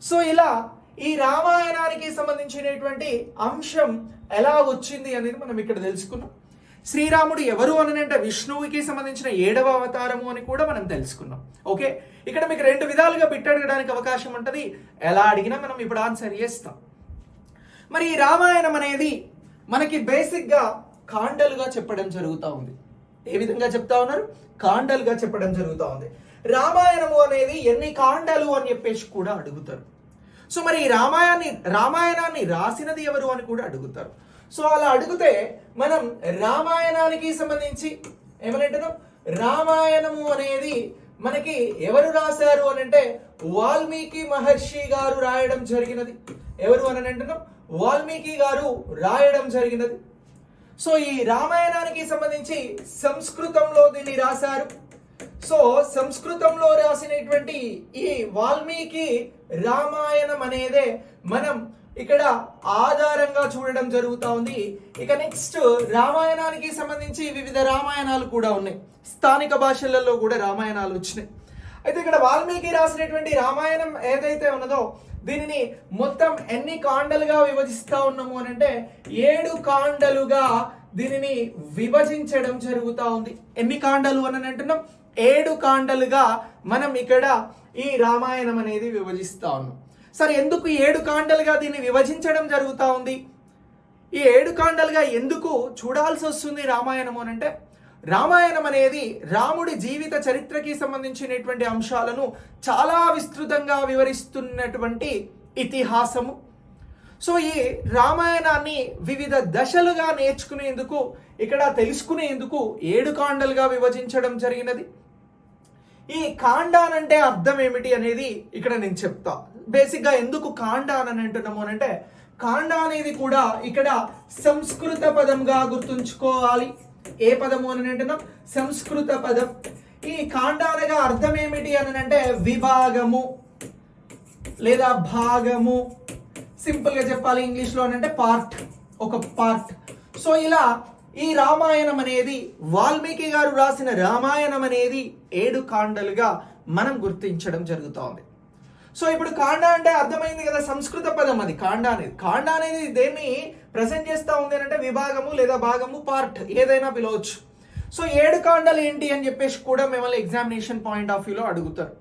So ఇలా ఈ రామాయణానికి సంబంధించినటువంటి అంశం ఎలా వచ్చింది అనేది మనం ఇక్కడ తెలుసుకున్నాం. శ్రీరాముడు ఎవరు అనంటే విష్ణువుకి సంబంధించిన 7వ అవతారము అని కూడా మనం తెలుసుకున్నాం. ఓకే, ఇక్కడ మీకు 2 విధాలుగా బిట్ అడగడానికి అవకాశం ఉంటుంది. ఎలా అడిగినా మనం ఇప్పుడు ఆన్సర్ చేస్తాం. మరి ఈ రామాయణం అనేది మనకి బేసిక్గా కాండలుగా చెప్పడం జరుగుతూ ఉంది. ఏ విధంగా చెప్తా ఉన్నారు? కాండలుగా చెప్పడం జరుగుతూ ఉంది. రామాయణము అనేది ఎన్ని కాండలు అని చెప్పేసి కూడా అడుగుతారు. సో మరి ఈ రామాయణాన్ని రాసినది ఎవరు అని కూడా అడుగుతారు. సో అలా అడిగితే మనం రామాయణానికి సంబంధించి ఏమనంటున్నాం? రామాయణము అనేది మనకి ఎవరు రాశారు అని అంటే వాల్మీకి మహర్షి గారు రాయడం జరిగినది. ఎవరు అని అంటున్నాం? వాల్మీకి గారు రాయడం జరిగినది. సో ఈ రామాయణానికి సంబంధించి సంస్కృతంలో దీన్ని రాశారు. సో సంస్కృతంలో రాసినటువంటి ఈ వాల్మీకి రామాయణం అనేదే మనం ఇక్కడ ఆధారంగా చూడడం జరుగుతూ ఉంది. ఇక నెక్స్ట్ రామాయణానికి సంబంధించి వివిధ రామాయణాలు కూడా ఉన్నాయి. స్థానిక భాషలలో కూడా రామాయణాలు వచ్చినాయి. అయితే ఇక్కడ వాల్మీకి రాసినటువంటి రామాయణం ఏదైతే ఉన్నదో దీనిని మొత్తం ఎన్ని కాండలుగా విభజిస్తా ఉన్నాము అని అంటే 7 కాండలుగా దీనిని విభజించడం జరుగుతూ ఉంది. ఎన్ని కాండలు అని అంటున్నాం? 7 కాండలుగా మనం ఇక్కడ ఈ రామాయణం అనేది విభజిస్తా ఉన్నాం. సరే, ఎందుకు 7 కాండలుగా దీన్ని విభజించడం జరుగుతూ ఉంది? ఈ 7 కాండలుగా ఎందుకు చూడాల్సి వస్తుంది రామాయణం అని అంటే, రామాయణం అనేది రాముడి జీవిత చరిత్రకి సంబంధించినటువంటి అంశాలను చాలా విస్తృతంగా వివరిస్తున్నటువంటి ఇతిహాసము. సో ఈ రామాయణాన్ని వివిధ దశలుగా నేర్చుకునేందుకు, ఇక్కడ తెలుసుకునేందుకు 7 కాండలుగా విభజించడం జరిగినది. ఈ కాండాన్ అంటే అర్థం ఏమిటి అనేది ఇక్కడ నేను చెప్తా. బేసిక్గా ఎందుకు కాండాన్ అని అంటున్నాము అని అంటే, కాండ అనేది కూడా ఇక్కడ సంస్కృత పదంగా గుర్తుంచుకోవాలి. ఏ పదము అని అంటున్నాం? సంస్కృత పదం. ఈ కాండ అనగా అర్థం ఏమిటి అని అంటే విభాగము లేదా భాగము. సింపుల్ గా చెప్పాలి ఇంగ్లీష్ లో అంటే పార్ట్, ఒక పార్ట్. సో ఇలా ఈ రామాయణం అనేది వాల్మీకి గారు రాసిన రామాయణం అనేది 7 కాండలుగా మనం గుర్తించడం జరుగుతోంది. సో ఇప్పుడు కాండ అంటే అర్థమైంది కదా, సంస్కృత పదం అది కాండ అనేది. కాండ అనేది దేన్ని ప్రజెంట్ చేస్తా ఉంది అంటే విభాగము లేదా భాగము, పార్ట్ ఏదైనా పిలవచ్చు. సో 7 కాండలు ఏంటి అని చెప్పేసి కూడా మిమ్మల్ని ఎగ్జామినేషన్ పాయింట్ ఆఫ్ వ్యూలో అడుగుతారు.